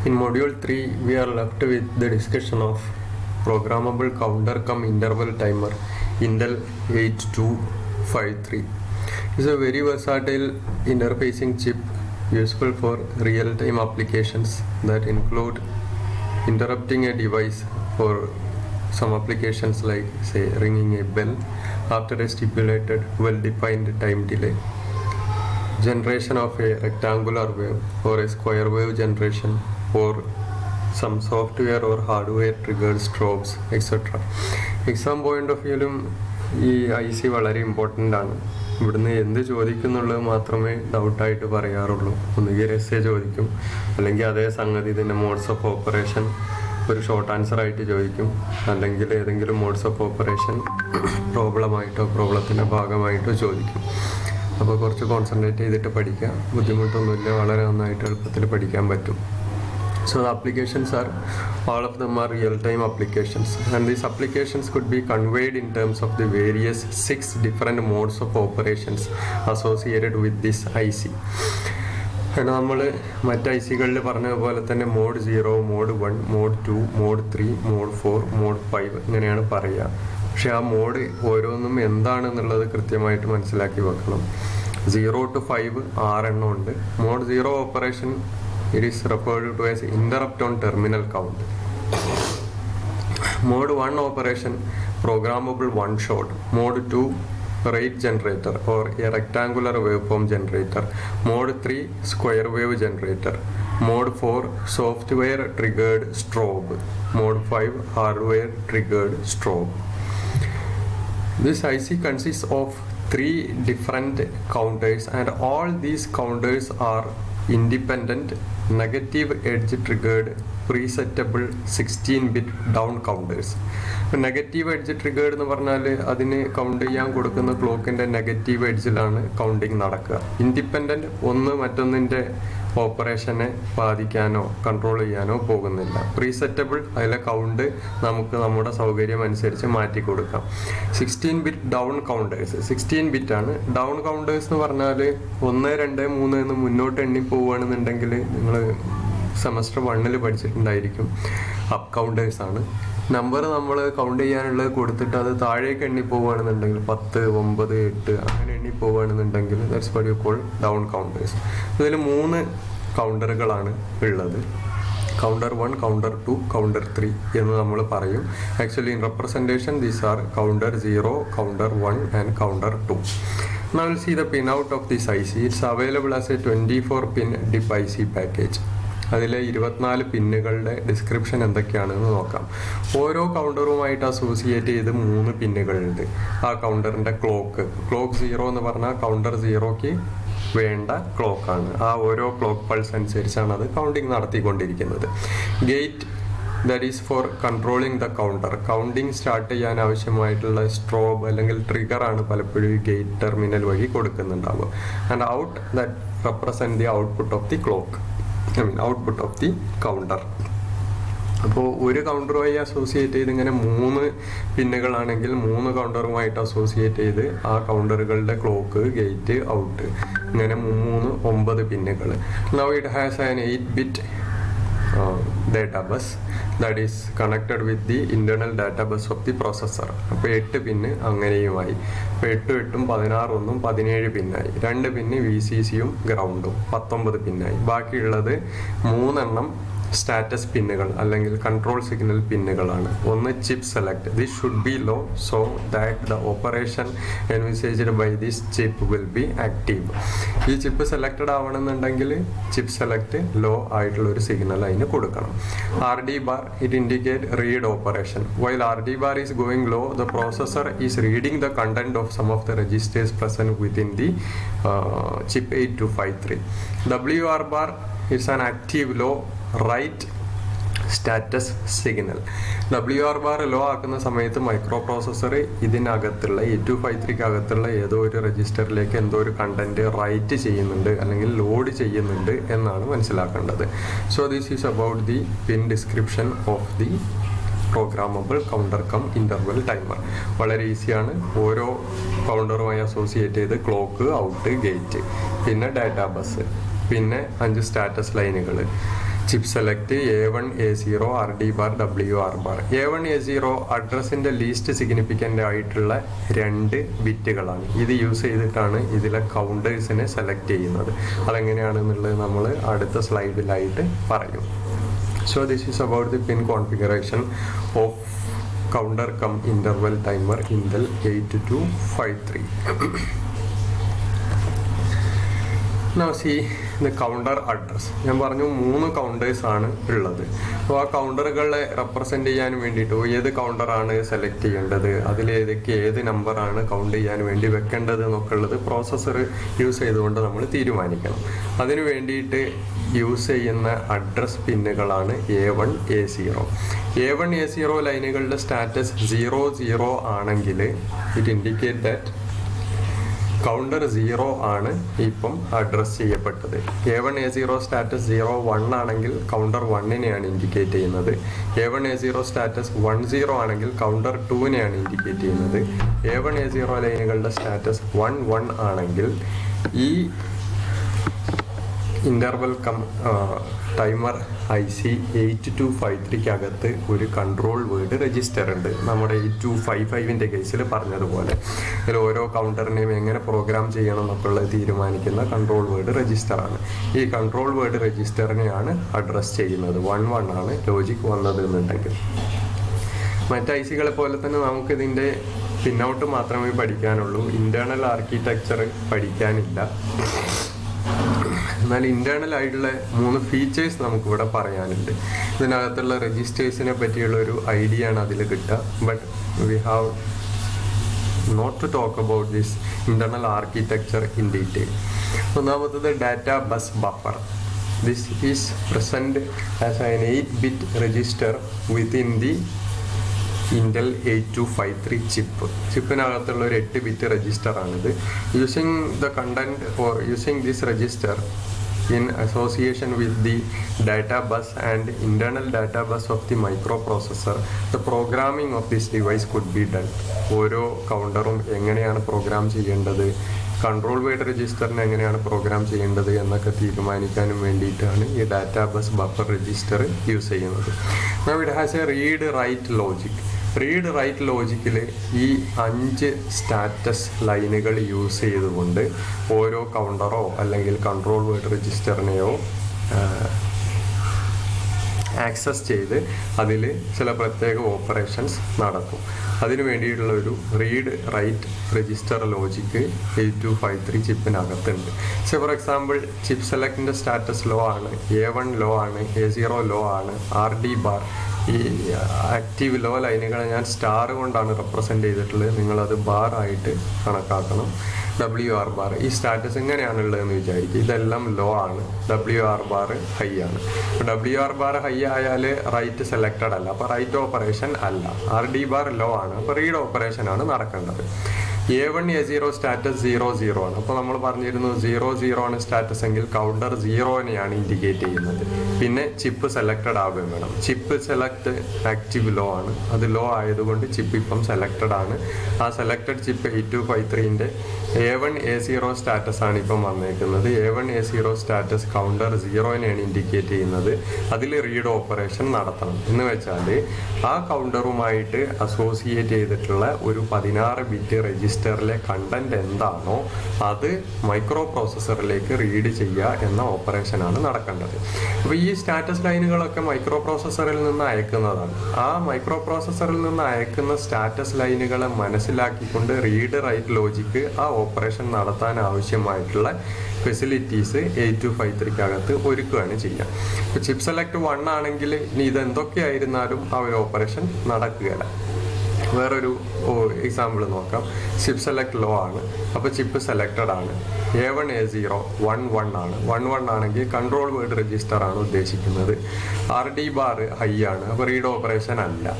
In module 3, we are left with the discussion of programmable counter cum interval timer Intel 8253. It's a very versatile interfacing chip useful for real-time applications that include interrupting a device for some applications like say ringing a bell after a stipulated well-defined time delay, generation of a rectangular wave or a square wave generation, or some software or hardware triggered strobes, etc. Exam point of വ്യൂവിലും ഈ IC വളരെ important ആണ്. ഇവിടുന്ന് എന്ത് ചോദിക്കുന്നുള്ളത് മാത്രമേ ഡൗട്ടായിട്ട് പറയാറുള്ളൂ. ഒന്നുകിൽ essay ചോദിക്കും, അല്ലെങ്കിൽ അതേ സംഗതി ഇതിൻ്റെ മോഡ്സ് ഓഫ് ഓപ്പറേഷൻ ഒരു ഷോർട്ട് ആൻസർ ആയിട്ട് ചോദിക്കും, അല്ലെങ്കിൽ ഏതെങ്കിലും മോഡ്സ് ഓഫ് ഓപ്പറേഷൻ പ്രോബ്ലമായിട്ടോ പ്രോബ്ലത്തിൻ്റെ ഭാഗമായിട്ടോ ചോദിക്കും. അപ്പോൾ കുറച്ച് കോൺസെൻട്രേറ്റ് ചെയ്തിട്ട് പഠിക്കുക. ബുദ്ധിമുട്ടൊന്നുമില്ല, വളരെ നന്നായിട്ട് എളുപ്പത്തിൽ പഠിക്കാൻ പറ്റും. So the applications are, all of them are real-time applications, and these applications could be conveyed in terms of the various 6 different modes of operations associated with this IC. കാരണം നമ്മൾ മറ്റ് IC-കളിൽ പറഞ്ഞതുപോലെ തന്നെ mode 0, mode 1, mode 2, mode 3, mode 4, mode 5 ഇങ്ങനെയാണ് പറയുക. പക്ഷെ ആ മോഡ് ഓരോന്നും എന്താണെന്നുള്ളത് കൃത്യമായിട്ട് മനസ്സിലാക്കി വെക്കണം. 0 to 5 6 ഉണ്ട്. Mode 0 operation it is referred to as interrupt on terminal count. Mode 1 operation, programmable one shot. Mode 2, rate generator or a rectangular waveform generator. Mode 3, square wave generator. Mode 4, software triggered strobe. Mode 5, hardware triggered strobe. This IC consists of 3 different counters, and all these counters are independent negative edge triggered presettable 16-bit down counters. Negative edge triggered എന്ന് പറഞ്ഞാൽ അതിന് count ചെയ്യാൻ കൊടുക്കുന്ന ക്ലോക്കിൻ്റെ negative എഡ്ജിലാണ് counting നടക്കുക. Independent ഒന്ന് മറ്റൊന്നിൻ്റെ ഓപ്പറേഷനെ ബാധിക്കാനോ control ചെയ്യാനോ പോകുന്നില്ല. പ്രീസെറ്റബിൾ അതിലെ കൗണ്ട് നമുക്ക് നമ്മുടെ സൗകര്യം അനുസരിച്ച് മാറ്റി കൊടുക്കാം. 16-ബിറ്റ് ഡൗൺ കൗണ്ടേഴ്സ് 16 ബിറ്റാണ്. ഡൗൺ കൗണ്ടേഴ്സ് എന്ന് പറഞ്ഞാൽ 1, 2, 3 എന്ന് മുന്നോട്ട് എണ്ണി പോവുകയാണെന്നുണ്ടെങ്കിൽ നിങ്ങൾ സെമസ്റ്റർ 1 പഠിച്ചിട്ടുണ്ടായിരിക്കും. അപ്പ് കൗണ്ടേഴ്സ് ആണ്. നമ്പർ നമ്മൾ കൗണ്ട് ചെയ്യാനുള്ളത് കൊടുത്തിട്ട് അത് താഴേക്ക് എണ്ണി പോവുകയാണെന്നുണ്ടെങ്കിൽ 10, 9, 8 അങ്ങനെ എണ്ണി പോവുകയാണെന്നുണ്ടെങ്കിൽ that's what you call down counters. ഇതിൽ 3 കൗണ്ടറുകളാണ് ഉള്ളത്. കൗണ്ടർ 1, കൗണ്ടർ 2, കൗണ്ടർ 3 എന്ന് നമ്മൾ പറയും. Actually in representation these are counter 0, counter 1 and counter 2. Now we'll see the pin out of this IC. It's available as a 24-pin DIP IC package. അതിലെ 24 പിന്നുകളുടെ description എന്തൊക്കെയാണെന്ന് നോക്കാം. ഓരോ കൗണ്ടറുമായിട്ട് associate ചെയ്ത് 3 പിന്നുകളുണ്ട്. ആ കൗണ്ടറിൻ്റെ clock 0 എന്ന് പറഞ്ഞാൽ കൗണ്ടർ 0ക്ക് വേണ്ട ക്ലോക്കാണ്. ആ ഓരോ ക്ലോക്ക് പൾസ് അനുസരിച്ചാണ് അത് കൗണ്ടിങ് നടത്തിക്കൊണ്ടിരിക്കുന്നത്. Gate that is for controlling the counter. Counting start ചെയ്യാൻ ആവശ്യമായിട്ടുള്ള സ്ട്രോബ് അല്ലെങ്കിൽ ട്രിഗറാണ് പലപ്പോഴും ഗേറ്റ് ടെർമിനൽ വഴി കൊടുക്കുന്നുണ്ടാവുക. And out that represent the output of the clock, output of the counter. അപ്പോൾ ഒരു കൗണ്ടറുമായി അസോസിയേറ്റ് ചെയ്ത് ഇങ്ങനെ 3 പിന്നുകളാണെങ്കിൽ 3 കൗണ്ടറുമായിട്ട് അസോസിയേറ്റ് ചെയ്ത് ആ കൗണ്ടറുകളുടെ ക്ലോക്ക്, ഗേറ്റ്, ഔട്ട് ഇങ്ങനെ 3 9 പിന്നുകൾ. Now it has an 8-bit data bus that is connected with the internal data bus of the processor. അപ്പോൾ 8 പിന്ന് അങ്ങനെയുമായി. അപ്പോൾ 8 8 16 17 പിന്നായി. 2 പിന്ന് VCCയും ഗ്രൗണ്ടും 19 പിന്നായി. ബാക്കിയുള്ളത് 3 സ്റ്റാറ്റസ് പിന്നുകൾ അല്ലെങ്കിൽ കൺട്രോൾ സിഗ്നൽ പിന്നുകളാണ്. ഒന്ന് chip select. This should be low so that the operation envisaged by this chip will be active. ഈ chip selected ആവണമെന്നുണ്ടെങ്കിൽ chip select low ആയിട്ടുള്ള ഒരു സിഗ്നൽ അതിന് കൊടുക്കണം. RD bar it indicate read operation. While RD bar is going low the processor is reading the content of some of the registers present within the chip 8253. WR bar it's an active low write status signal. WR bar law ആക്കുന്ന സമയത്ത് micro processor ഇതിനകത്തുള്ള 8253 അകത്തുള്ള ഏതോ ഒരു രജിസ്റ്ററിലേക്ക് എന്തോ ഒരു content write ചെയ്യുന്നുണ്ട് അല്ലെങ്കിൽ ലോഡ് ചെയ്യുന്നുണ്ട് എന്നാണ് മനസ്സിലാക്കേണ്ടത്. So this is about the pin description of the programmable counter cum interval timer. വളരെ ഈസിയാണ്. ഓരോ കൗണ്ടറുമായി അസോസിയേറ്റ് ചെയ്ത് ക്ലോക്ക്, ഔട്ട്, ഗേറ്റ്, പിന്നെ ഡാറ്റാ ബസ്, പിന്നെ 5 സ്റ്റാറ്റസ് ലൈനുകൾ. Chip select A1 A0 RD bar WR bar. A1 A0 അഡ്രസ്സിൻ്റെ least significant ആയിട്ടുള്ള 2 ബിറ്റുകളാണ്. ഇത് യൂസ് ചെയ്തിട്ടാണ് ഇതിലെ കൗണ്ടേഴ്സിനെ സെലക്ട് ചെയ്യുന്നത്. അതെങ്ങനെയാണെന്നുള്ളത് നമ്മൾ അടുത്ത സ്ലൈഡിലായിട്ട് പറയും. So this is about the pin configuration of counter cum interval timer Intel 8253. Now see the counter address. ഞാൻ പറഞ്ഞു 3 കൗണ്ടേഴ്സ് ആണ് ഉള്ളത്. അപ്പോൾ ആ കൗണ്ടറുകളെ റെപ്രസെൻ്റ് ചെയ്യാൻ വേണ്ടിയിട്ട് ഏത് കൗണ്ടറാണ് സെലക്ട് ചെയ്യേണ്ടത്, അതിലേതൊക്കെ ഏത് നമ്പറാണ് കൗണ്ട് ചെയ്യാൻ വേണ്ടി വെക്കേണ്ടത് എന്നൊക്കെ ഉള്ളത് പ്രോസസ്സർ യൂസ് ചെയ്തുകൊണ്ട് നമ്മൾ തീരുമാനിക്കണം. അതിനു വേണ്ടിയിട്ട് യൂസ് ചെയ്യുന്ന address പിന്നുകളാണ് A1 A0. A1 A0 ലൈനുകളുടെ സ്റ്റാറ്റസ് 00 ആണെങ്കിൽ ഇറ്റ് ഇൻഡിക്കേറ്റ് ദാറ്റ് കൗണ്ടർ 0 ആണ് ഇപ്പം അഡ്രസ് ചെയ്യപ്പെട്ടത്. A1 A0 സ്റ്റാറ്റസ് 01 ആണെങ്കിൽ കൗണ്ടർ 1നെയാണ് ഇൻഡിക്കേറ്റ് ചെയ്യുന്നത്. A1 A0 സ്റ്റാറ്റസ് 10 ആണെങ്കിൽ കൗണ്ടർ 2നെയാണ് ഇൻഡിക്കേറ്റ് ചെയ്യുന്നത്. A1 A0 ലൈനുകളുടെ സ്റ്റാറ്റസ് 11 ആണെങ്കിൽ ഈ ഇന്റർവൽ ടൈമർ IC 8253 ഒരു കൺട്രോൾ വേർഡ് രജിസ്റ്റർ ഉണ്ട്. നമ്മുടെ 8255 കേസിൽ പറഞ്ഞതുപോലെ ഇതിൽ ഓരോ കൗണ്ടറിനെയും എങ്ങനെ പ്രോഗ്രാം ചെയ്യണം എന്നൊക്കെ ഉള്ളത് തീരുമാനിക്കുന്ന കൺട്രോൾ വേർഡ് രജിസ്റ്ററാണ്. ഈ കൺട്രോൾ വേർഡ് രജിസ്റ്ററിനെയാണ് അഡ്രസ് ചെയ്യുന്നത്. 11 ആണ് ലോജിക് വന്നത് എന്നുണ്ടെങ്കിൽ. മറ്റ് ICകളെ പോലെ തന്നെ നമുക്കിതിൻ്റെ പിന്നൗട്ട് മാത്രമേ പഠിക്കാനുള്ളൂ. Internal architecture പഠിക്കാനില്ല. എന്നാൽ ഇന്റേണൽ ആയിട്ടുള്ള 3 ഫീച്ചേഴ്സ് നമുക്കിവിടെ പറയാനുണ്ട്. ഇതിനകത്തുള്ള രജിസ്റ്റേഴ്സിനെ പറ്റിയുള്ള ഒരു ഐഡിയ ആണ് അതിൽ കിട്ടുക. But we have not to talk about this internal architecture in detail. ഒന്നാമത്തത് data bus buffer. This is present as an 8-bit register within the Intel 8253 ചിപ്പിനകത്തുള്ള ഒരു 8-bit രജിസ്റ്ററാണിത്. Using the content or using this register in association with the data bus and internal data bus of the microprocessor, the programming of this device could be done. ഓരോ കൗണ്ടറും എങ്ങനെയാണ് programme ചെയ്യേണ്ടത്, control word രജിസ്റ്ററിന് എങ്ങനെയാണ് programme ചെയ്യേണ്ടത് എന്നൊക്കെ തീരുമാനിക്കാനും വേണ്ടിയിട്ടാണ് ഈ data bus buffer register use ചെയ്യുന്നത്. Now it has a read write logic. Read write ലോജിക്കിൽ ഈ 5 സ്റ്റാറ്റസ് ലൈനുകൾ യൂസ് ചെയ്തുകൊണ്ട് ഓരോ കൗണ്ടറോ അല്ലെങ്കിൽ കൺട്രോൾ വേർഡ് രജിസ്റ്ററിനെയോ ആക്സസ് ചെയ്ത് അതിൽ ചില പ്രത്യേക ഓപ്പറേഷൻസ് നടത്തും. അതിനു വേണ്ടിയിട്ടുള്ള ഒരു റീഡ് റൈറ്റ് രജിസ്റ്റർ ലോജിക്ക് 8253 ചിപ്പിനകത്തുണ്ട്. സോ ഫോർ എക്സാമ്പിൾ ചിപ്പ് സെലക്ടിൻ്റെ സ്റ്റാറ്റസ് ലോ ആണ്, A1 ലോ ആണ്, A0 ലോ ആണ്, RD ബാർ. ഈ ആക്റ്റീവ് ലോ ലൈനുകളെ ഞാൻ സ്റ്റാർ കൊണ്ടാണ് റെപ്രസെൻ്റ് ചെയ്തിട്ടുള്ളത്. നിങ്ങളത് ബാർ ആയിട്ട് കണക്കാക്കണം. WR ബാർ ഈ സ്റ്റാറ്റസ് എങ്ങനെയാണുള്ളതെന്ന് വിചാരിക്കും. ഇതെല്ലാം ലോ ആണ്, WR ബാർ ഹൈ ആണ്. WR ബാർ ഹൈ ആയാൽ റൈറ്റ് സെലക്റ്റഡ് അല്ല, അപ്പോൾ റൈറ്റ് ഓപ്പറേഷൻ അല്ല. RD ബാർ ലോ ആണ്, അപ്പോൾ റീഡ് ഓപ്പറേഷൻ ആണ് നടക്കേണ്ടത്. A1 A0 സ്റ്റാറ്റസ് 00 ആണ്. അപ്പോൾ നമ്മൾ പറഞ്ഞിരുന്നു 00 ആണ് സ്റ്റാറ്റസ് എങ്കിൽ കൗണ്ടർ 0നെയാണ് ഇൻഡിക്കേറ്റ് ചെയ്യുന്നത്. പിന്നെ ചിപ്പ് സെലക്റ്റഡ് ആവുകയും വേണം. ചിപ്പ് സെലക്ട് ആക്റ്റീവ് ലോ ആണ്, അത് ലോ ആയതുകൊണ്ട് ചിപ്പ് ഇപ്പം സെലക്റ്റഡ് ആണ്. ആ selected chip 8253ൻ്റെ A1 A0 status ആണ് ഇപ്പം വന്നേക്കുന്നത്. A1 A0 status counter 0നെയാണ് indicate ചെയ്യുന്നത്. അതിൽ റീഡ് ഓപ്പറേഷൻ നടത്തണം. എന്ന് വെച്ചാൽ ആ കൗണ്ടറുമായിട്ട് അസോസിയേറ്റ് ചെയ്തിട്ടുള്ള ഒരു 16-bit രജിസ്റ്ററിലെ കണ്ടന്റ് എന്താണോ അത് മൈക്രോ പ്രോസസ്സറിലേക്ക് റീഡ് ചെയ്യുക എന്ന ഓപ്പറേഷനാണ് നടക്കേണ്ടത്. അപ്പോൾ ഈ സ്റ്റാറ്റസ് ലൈനുകളൊക്കെ മൈക്രോ പ്രോസസ്സറിൽ നിന്ന് അയക്കുന്നതാണ്. ആ മൈക്രോ പ്രോസസ്സറിൽ നിന്ന് അയക്കുന്ന സ്റ്റാറ്റസ് ലൈനുകളെ മനസ്സിലാക്കിക്കൊണ്ട് റീഡ് റൈറ്റ് ലോജിക്ക് ആ ഓപ്പറേഷൻ നടത്താൻ ആവശ്യമായിട്ടുള്ള ഫെസിലിറ്റീസ് 8253 ഒരുക്കുകയാണ് ചെയ്യുക. ഇപ്പോൾ ചിപ്പ് സെലക്ട് 1 ആണെങ്കിൽ ഇനി ഇതെന്തൊക്കെയായിരുന്നാലും ആ ഒരു ഓപ്പറേഷൻ നടക്കുകയില്ല. വേറൊരു എക്സാമ്പിൾ നോക്കാം. ചിപ്പ് സെലക്ട് ലോ ആണ്, അപ്പോൾ ചിപ്പ് സെലക്റ്റഡ് ആണ്. A1 A0 11 ആണ്. 11 ആണെങ്കിൽ കൺട്രോൾ വേർഡ് രജിസ്റ്റർ ആണ് ഉദ്ദേശിക്കുന്നത്. RD ബാർ ഹൈ ആണ്, അപ്പോൾ റീഡ് ഓപ്പറേഷൻ അല്ല.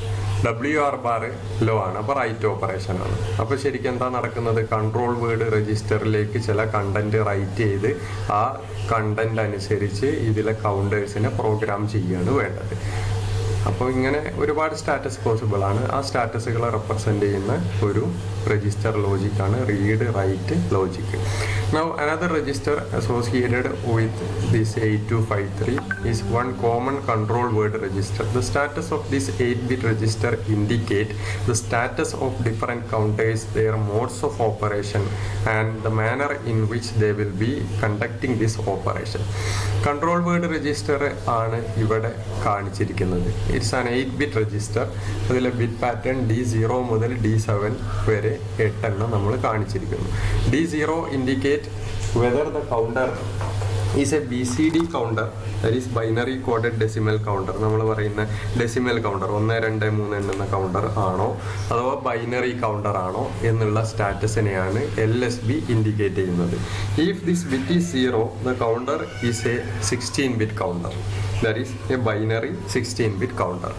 WR ബാർ ലോ ആണ്, അപ്പോൾ റൈറ്റ് ഓപ്പറേഷൻ ആണ്. അപ്പോൾ ശരിക്കും എന്താ നടക്കുന്നത്? കൺട്രോൾ വേർഡ് രജിസ്റ്ററിലേക്ക് ചില കണ്ടന്റ് റൈറ്റ് ചെയ്ത് ആ കണ്ടന്റ് അനുസരിച്ച് ഇതിലെ കൗണ്ടേഴ്സിനെ പ്രോഗ്രാം ചെയ്യുകയാണ് വേണ്ടത്. അപ്പോൾ ഇങ്ങനെ ഒരുപാട് സ്റ്റാറ്റസ് പോസിബിൾ ആണ്. ആ സ്റ്റാറ്റസുകളെ റെപ്രസെൻ്റ് ചെയ്യുന്ന ഒരു രജിസ്റ്റർ ലോജിക്കാണ് read write logic. Now another register associated with this 8253 is one common control word register. The status of this 8-bit register indicate the status of different counters, their modes of operation and the manner in which they will be conducting this operation. Control word register ആണ് ഇവിടെ കാണിച്ചിരിക്കുന്നത്. It's an 8-bit register. അതിലെ bit pattern D0 മുതൽ D7 വരെ 8 എണ്ണം നമ്മൾ കാണിച്ചിരിക്കുന്നു. D0 indicate whether the counter is a BCD counter, that is binary coded decimal counter. നമ്മൾ പറയുന്ന ഡെസിമൽ കൗണ്ടർ 1 2 3 എണ്ണുന്ന കൗണ്ടർ ആണോ അഥവാ ബൈനറി കൗണ്ടർ ആണോ എന്നുള്ള സ്റ്റാറ്റസിനെയാണ് LSB ഇൻഡിക്കേറ്റ് ചെയ്യുന്നത്. If this bit is 0, the counter is a 16-bit counter. That is a binary 16-bit counter.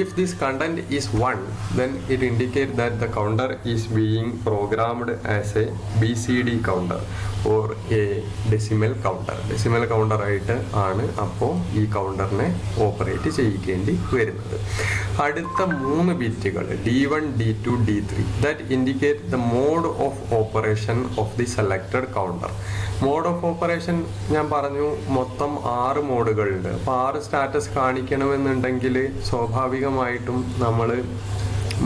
If this content is 1, then it indicates that the counter is being programmed as a BCD counter or a decimal counter. Decimal counter ആയിട്ട് ആണ് അപ്പോൾ ഈ കൗണ്ടറിനെ operate ചെയ്യിക്കേണ്ടി വരുന്നത്. അടുത്ത 3 ബിറ്റുകൾ D1, D2, D3 that indicate the mode of operation of the selected counter. Mode of operation ഞാൻ പറഞ്ഞു മൊത്തം 6 മോഡുകളുണ്ട്. അപ്പോൾ 6 സ്റ്റാറ്റസ് കാണിക്കണമെന്നുണ്ടെങ്കിൽ സ്വാഭാവികമായിട്ടും നമ്മൾ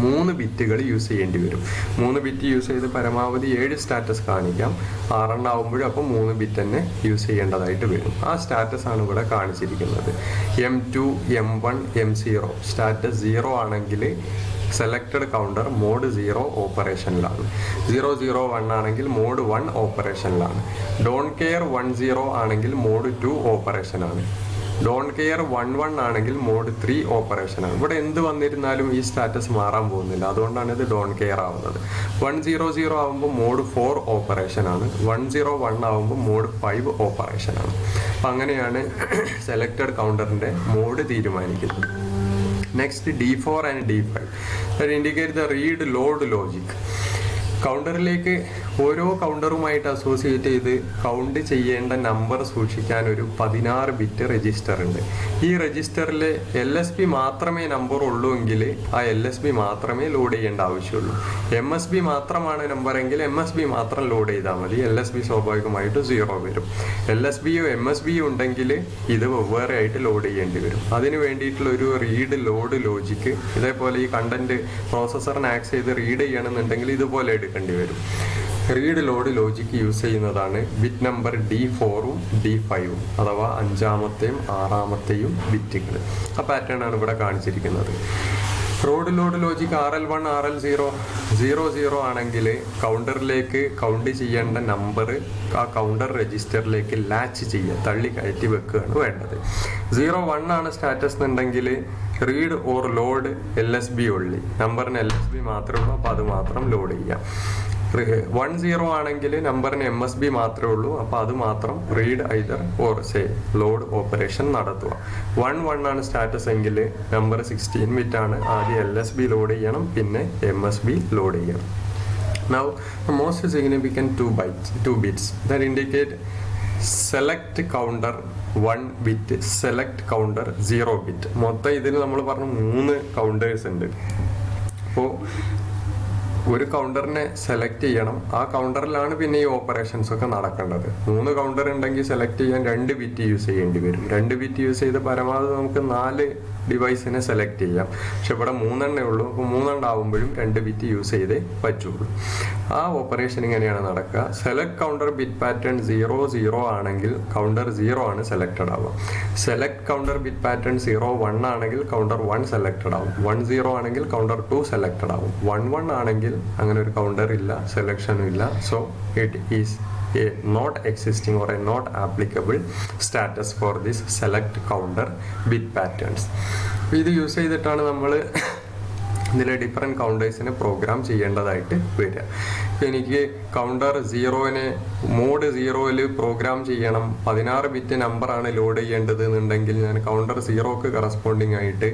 3 ബിറ്റുകൾ യൂസ് ചെയ്യേണ്ടി വരും. 3 ബിറ്റ് യൂസ് ചെയ്ത് പരമാവധി 7 സ്റ്റാറ്റസ് കാണിക്കാം. 6 എണ്ണം ആവുമ്പോഴും അപ്പോൾ 3 ബിറ്റ് തന്നെ യൂസ് ചെയ്യേണ്ടതായിട്ട് വരും. ആ സ്റ്റാറ്റസ് ആണ് ഇവിടെ കാണിച്ചിരിക്കുന്നത്. M2, M1, M0 സ്റ്റാറ്റസ് 0 ആണെങ്കിൽ സെലക്റ്റഡ് കൗണ്ടർ മോഡ് 0 ഓപ്പറേഷനിലാണ്. 001 ആണെങ്കിൽ മോഡ് 1 ഓപ്പറേഷനിലാണ്. ഡോൺ കെയർ 10 ആണെങ്കിൽ മോഡ് 2 ഓപ്പറേഷനാണ്. ഡോൺ കെയർ 11 ആണെങ്കിൽ മോഡ് 3 ഓപ്പറേഷനാണ്. ഇവിടെ എന്ത് വന്നിരുന്നാലും ഈ സ്റ്റാറ്റസ് മാറാൻ പോകുന്നില്ല, അതുകൊണ്ടാണ് ഇത് ഡോൺ കെയർ ആവുന്നത്. 100 ആവുമ്പോൾ മോഡ് 4 ഓപ്പറേഷനാണ്. 101 ആവുമ്പോൾ മോഡ് 5 ഓപ്പറേഷനാണ്. അപ്പം അങ്ങനെയാണ് സെലക്റ്റഡ് കൗണ്ടറിൻ്റെ മോഡ് തീരുമാനിക്കുന്നത്. Next, D4 and D5 that indicate the read load logic. കൗണ്ടറിലേക്ക് ഓരോ കൗണ്ടറുമായിട്ട് അസോസിയേറ്റ് ചെയ്ത് കൗണ്ട് ചെയ്യേണ്ട നമ്പർ സൂക്ഷിക്കാൻ ഒരു 16 ബിറ്റ് രജിസ്റ്റർ ഉണ്ട്. ഈ രജിസ്റ്ററിൽ LSB മാത്രമേ നമ്പർ ഉള്ളൂ എങ്കിൽ ആ LSB മാത്രമേ ലോഡ് ചെയ്യേണ്ട ആവശ്യമുള്ളൂ. MSB മാത്രമാണ് നമ്പറെങ്കിൽ MSB മാത്രം ലോഡ് ചെയ്താൽ മതി. LSB സ്വാഭാവികമായിട്ട് 0 വരും. LSBയോ MSBയോ ഉണ്ടെങ്കിൽ ഇത് വെവ്വേറെ ആയിട്ട് ലോഡ് ചെയ്യേണ്ടി വരും. അതിന് വേണ്ടിയിട്ടുള്ള ഒരു റീഡ് ലോഡ് ലോജിക്ക് ഇതേപോലെ ഈ കണ്ടന്റ് പ്രോസസ്സറിന് ആക്സ് ചെയ്ത് റീഡ് ചെയ്യണമെന്നുണ്ടെങ്കിൽ ഇതുപോലെ എടുക്കേണ്ടി വരും. റീഡ് ലോഡ് ലോജിക്ക് യൂസ് ചെയ്യുന്നതാണ് ബിറ്റ് നമ്പർ D4ഉം D5ഉം അഥവാ 5ാമത്തെയും 6ാമത്തെയും ബിറ്റുകൾ. ആ പാറ്റേൺ ആണ് ഇവിടെ കാണിച്ചിരിക്കുന്നത്. Road load logic RL1, RL0, 00 ആണെങ്കിൽ കൗണ്ടറിലേക്ക് കൗണ്ട് ചെയ്യേണ്ട നമ്പർ ആ കൗണ്ടർ രജിസ്റ്ററിലേക്ക് ലാച്ച് ചെയ്യുക, തള്ളി കയറ്റി വെക്കുകയാണ് വേണ്ടത്. 01 ആണ് സ്റ്റാറ്റസ് എന്നുണ്ടെങ്കിൽ റീഡ് ഓർ ലോഡ് LSB ഉള്ളി, നമ്പറിന് LSB മാത്രമേ ഉള്ളൂ, അപ്പോൾ അത് മാത്രം ലോഡ് ചെയ്യാം. 10 ആണെങ്കിൽ നമ്പറിന് MSB മാത്രമേ ഉള്ളൂ, അപ്പോൾ അത് മാത്രം read either or say load operation നടത്തുക. 11 ആണ് സ്റ്റാറ്റസ് എങ്കിൽ നമ്പർ 16 ബിറ്റ് ആണ്, ആദ്യം LSB ലോഡ് ചെയ്യണം, പിന്നെ MSB ലോഡ് ചെയ്യണം. Now the most significant two bits that indicate select counter 1 bit, select counter 0 bit. മൊത്തം ഇതിൽ നമ്മൾ പറഞ്ഞു 3 കൗണ്ടേഴ്സ് ഉണ്ട്. അപ്പോൾ ഒരു കൗണ്ടറിനെ സെലക്ട് ചെയ്യണം, ആ കൗണ്ടറിലാണ് പിന്നെ ഈ ഓപ്പറേഷൻസ് ഒക്കെ നടക്കേണ്ടത്. 3 കൗണ്ടർ ഉണ്ടെങ്കിൽ സെലക്ട് ചെയ്യാൻ 2 ബിറ്റ് യൂസ് ചെയ്യേണ്ടി വരും. 2 ബിറ്റ് യൂസ് ചെയ്ത് പരമാവധി നമുക്ക് 4 ഡിവൈസിനെ സെലക്ട് ചെയ്യാം. പക്ഷെ ഇവിടെ 3 എണ്ണേ ഉള്ളൂ, അപ്പോൾ 3 എണ്ണാവുമ്പോഴും 2 ബിറ്റ് യൂസ് ചെയ്തേ പറ്റുള്ളൂ. ആ ഓപ്പറേഷൻ ഇങ്ങനെയാണ് നടക്കുക. സെലക്ട് കൗണ്ടർ ബിറ്റ് പാറ്റേൺ 00 ആണെങ്കിൽ കൗണ്ടർ 0 ആണ് സെലക്റ്റഡ് ആവുക. സെലക്ട് കൗണ്ടർ ബിറ്റ് പാറ്റേൺ 01 ആണെങ്കിൽ കൗണ്ടർ 1 സെലക്റ്റഡ് ആവും. 10 ആണെങ്കിൽ കൗണ്ടർ 2 സെലക്റ്റഡ് ആവും. 11 ആണെങ്കിൽ അങ്ങനെ ഒരു കൗണ്ടർ ഇല്ല, സെലക്ഷനും ഇല്ല. So it is a not existing or a not applicable status for this select counter bit patterns. ഇത് യൂസ് ചെയ്തിട്ടാണ് നമ്മൾ ഇതിലെ ഡിഫറെൻറ്റ് കൗണ്ടേഴ്സിനെ പ്രോഗ്രാം ചെയ്യേണ്ടതായിട്ട് വരിക. ഇപ്പം എനിക്ക് കൗണ്ടർ 0നെ മോഡ് 0ൽ പ്രോഗ്രാം ചെയ്യണം, 16 ബിറ്റ് നമ്പറാണ് ലോഡ് ചെയ്യേണ്ടത് എന്നുണ്ടെങ്കിൽ ഞാൻ കൗണ്ടർ 0ക്ക് കറസ്പോണ്ടിങ് ആയിട്ട്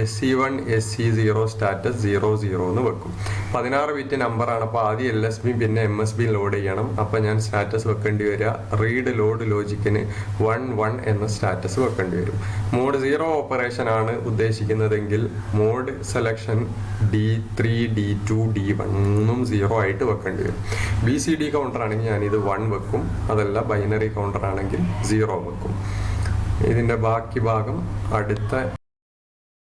SC1 SC0 സ്റ്റാറ്റസ് 00 എന്ന് വെക്കും. 16 ബിറ്റ് നമ്പറാണ്, അപ്പോൾ ആദ്യം LSB പിന്നെ MSB ലോഡ് ചെയ്യണം. അപ്പോൾ ഞാൻ സ്റ്റാറ്റസ് വെക്കേണ്ടി വരിക റീഡ് ലോഡ് ലോജിക്കിന് 11 എന്ന സ്റ്റാറ്റസ് വെക്കേണ്ടി വരും. മോഡ് 0 ഓപ്പറേഷൻ ആണ് ഉദ്ദേശിക്കുന്നതെങ്കിൽ mode selection D3, D2, D1 3 0 ആയിട്ട് വെക്കേണ്ടി വരും. BCD കൗണ്ടർ ആണെങ്കിൽ ഞാനിത് 1 വെക്കും, അതല്ല ബൈനറി കൗണ്ടർ ആണെങ്കിൽ 0 വെക്കും. ഇതിൻ്റെ ബാക്കി ഭാഗം അടുത്ത